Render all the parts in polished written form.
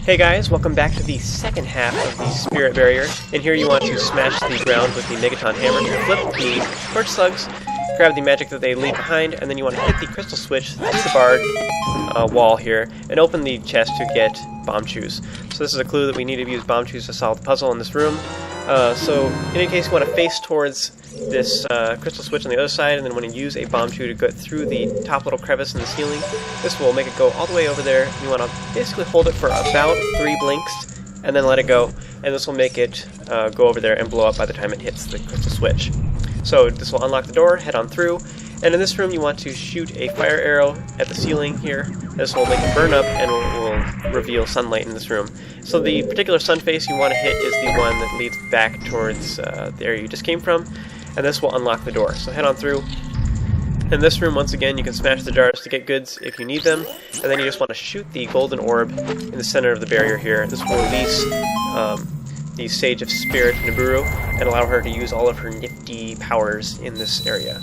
Hey guys, welcome back to the second half of the Spirit Barrier. And here you want to smash the ground with the Megaton Hammer to flip the Torch Slugs, grab the magic that they leave behind, and then you want to hit the Crystal Switch through the barred wall here, and open the chest to get Bombchus. So this is a clue that we need to use Bombchus to solve the puzzle in this room. So in any case, you want to face towards this crystal switch on the other side, and then want to use a Bombchu to go through the top little crevice in the ceiling. This will make it go all the way over there. You want to basically hold it for about 3 blinks, and then let it go, and this will make it go over there and blow up by the time it hits the crystal switch. So this will unlock the door, head on through, and in this room you want to shoot a fire arrow at the ceiling here. This will make it burn up and will reveal sunlight in this room. So the particular sun face you want to hit is the one that leads back towards the area you just came from, and this will unlock the door. So head on through. In this room, once again, you can smash the jars to get goods if you need them, and then you just want to shoot the golden orb in the center of the barrier here. This will release the Sage of Spirit, Niburu, and allow her to use all of her nifty powers in this area.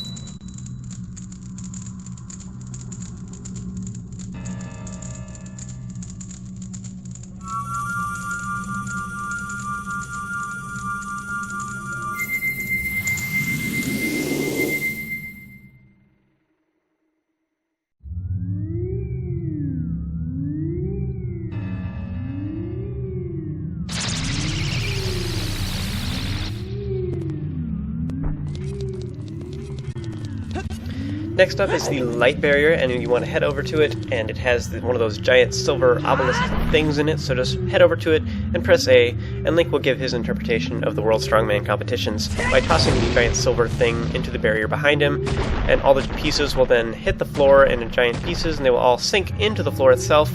Next up is the light barrier, and you want to head over to it, and it has one of those giant silver obelisk things in it, so just head over to it and press A, and Link will give his interpretation of the World Strongman competitions by tossing the giant silver thing into the barrier behind him, and all the pieces will then hit the floor in giant pieces, and they will all sink into the floor itself.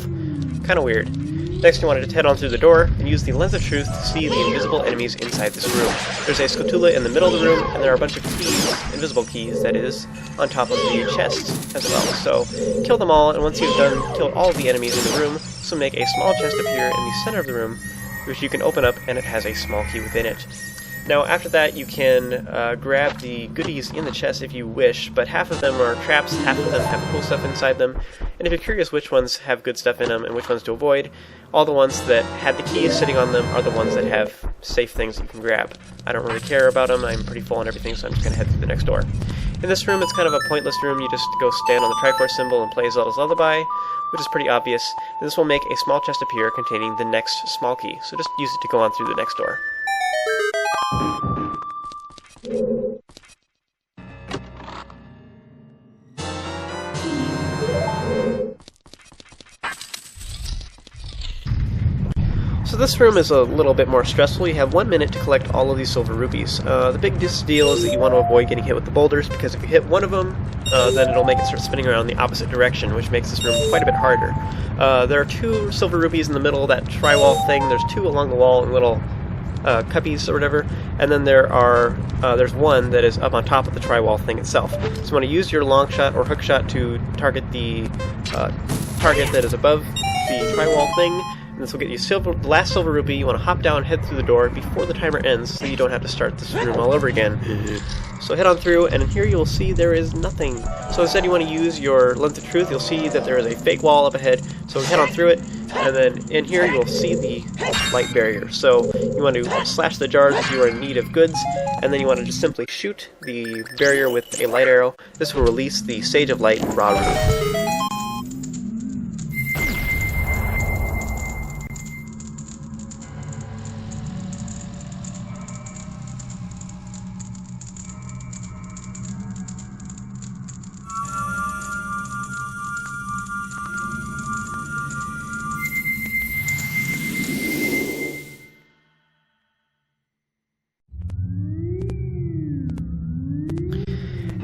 Kinda weird. Next, you want to just head on through the door and use the Lens of Truth to see the invisible enemies inside this room. There's a Scutula in the middle of the room, and there are a bunch of keys, invisible keys that is, on top of the chest as well. So, kill them all, and once you've killed all of the enemies in the room, this will make a small chest appear in the center of the room, which you can open up, and it has a small key within it. Now, after that, you can grab the goodies in the chest if you wish, but half of them are traps, half of them have cool stuff inside them, and if you're curious which ones have good stuff in them and which ones to avoid, all the ones that had the keys sitting on them are the ones that have safe things you can grab. I don't really care about them, I'm pretty full on everything, so I'm just going to head through the next door. In this room, it's kind of a pointless room. You just go stand on the Triforce symbol and play Zelda's Lullaby, which is pretty obvious, and this will make a small chest appear containing the next small key, so just use it to go on through the next door. So this room is a little bit more stressful. You have 1 minute to collect all of these silver rupees. The big deal is that you want to avoid getting hit with the boulders, because if you hit one of them, then it'll make it start spinning around the opposite direction, which makes this room quite a bit harder. There are 2 silver rupees in the middle, that tri-wall thing. There's 2 along the wall in little cuppies or whatever, and then there's one that is up on top of the tri-wall thing itself. So you want to use your long shot or hook shot to target the target that is above the tri-wall thing. And this will get you the last silver rupee. You want to hop down, head through the door before the timer ends, so you don't have to start this room all over again. So head on through, and in here you'll see there is nothing. So instead you want to use your Lens of Truth. You'll see that there is a fake wall up ahead, so head on through it, and then in here you'll see the light barrier. So you want to slash the jars if you are in need of goods, and then you want to just simply shoot the barrier with a light arrow. This will release the Sage of Light Raru.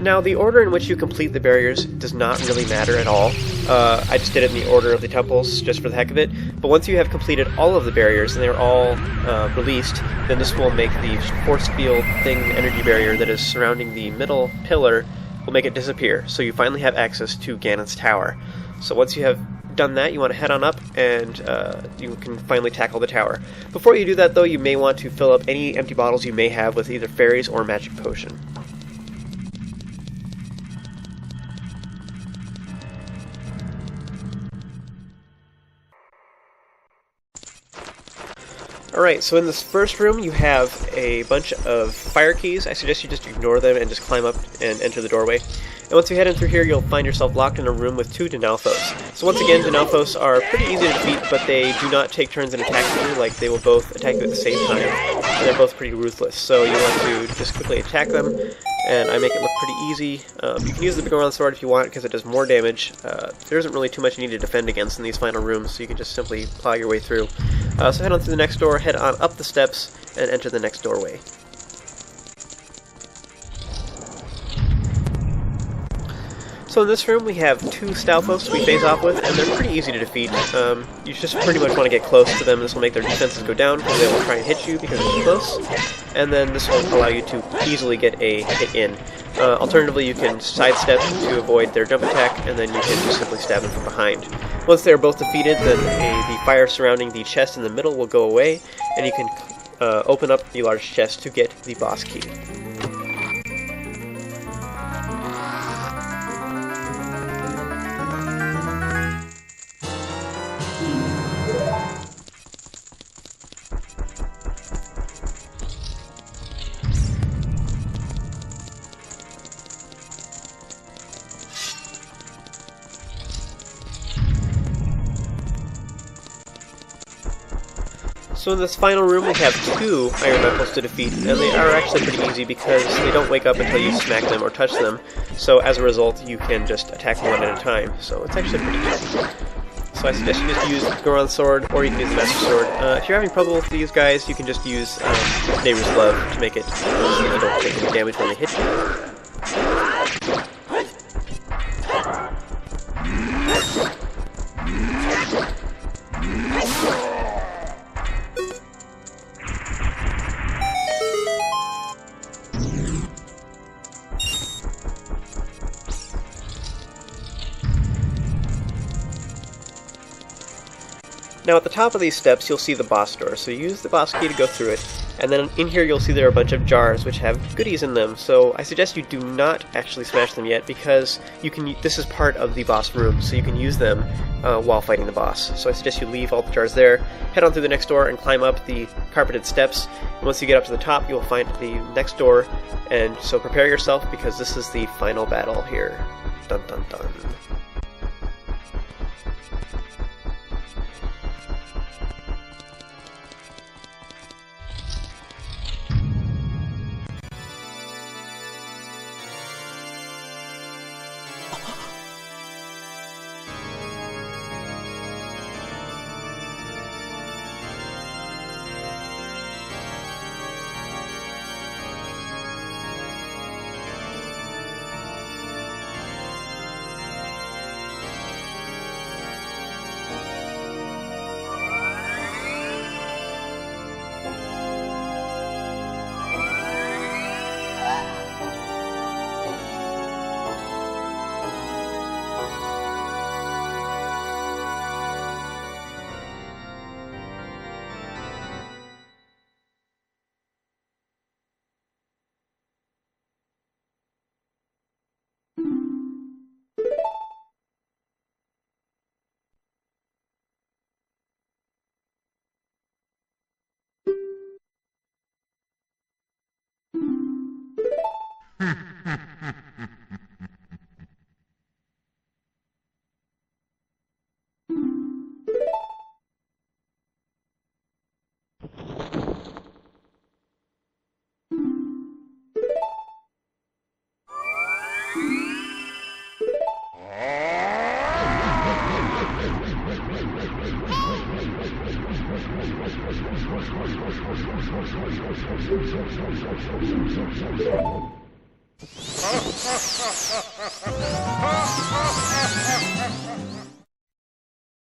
Now, the order in which you complete the barriers does not really matter at all. I just did it in the order of the temples, just for the heck of it. But once you have completed all of the barriers, and they're all released, then this will make the force field thing, energy barrier that is surrounding the middle pillar, will make it disappear. So you finally have access to Ganon's tower. So once you have done that, you want to head on up, and you can finally tackle the tower. Before you do that, though, you may want to fill up any empty bottles you may have with either fairies or magic potion. Alright, so in this first room you have a bunch of fire keys. I suggest you just ignore them and just climb up and enter the doorway. And once you head in through here, you'll find yourself locked in a room with 2 Dinalfos. So once again, Dinalfos are pretty easy to defeat, but they do not take turns in attacking you, like they will both attack you at the same time. And they're both pretty ruthless, so you want to just quickly attack them, and I make it look pretty easy. You can use the big round sword if you want, because it does more damage. There isn't really too much you need to defend against in these final rooms, so you can just simply plow your way through. So head on through the next door, head on up the steps, and enter the next doorway. So in this room we have 2 Stalfos we face off with, and they're pretty easy to defeat. You just pretty much want to get close to them. This will make their defenses go down, because they will try and hit you because they're close. And then this will allow you to easily get a hit in. Alternatively, you can sidestep to avoid their jump attack, and then you can just simply stab them from behind. Once they are both defeated, then the fire surrounding the chest in the middle will go away, and you can open up the large chest to get the boss key. So in this final room we have 2 Iron Knuckles to defeat, and they are actually pretty easy because they don't wake up until you smack them or touch them, so as a result you can just attack them one at a time, so it's actually pretty easy. So I suggest you just use the Goron Sword, or you can use the Master Sword. If you're having trouble with these guys, you can just use Neighbor's Love to make it so they don't take any damage when they hit you. Now at the top of these steps you'll see the boss door, so use the boss key to go through it, and then in here you'll see there are a bunch of jars which have goodies in them, so I suggest you do not actually smash them yet because this is part of the boss room, so you can use them while fighting the boss. So I suggest you leave all the jars there, head on through the next door and climb up the carpeted steps, and once you get up to the top you will find the next door, and so prepare yourself because this is the final battle here. Dun dun dun.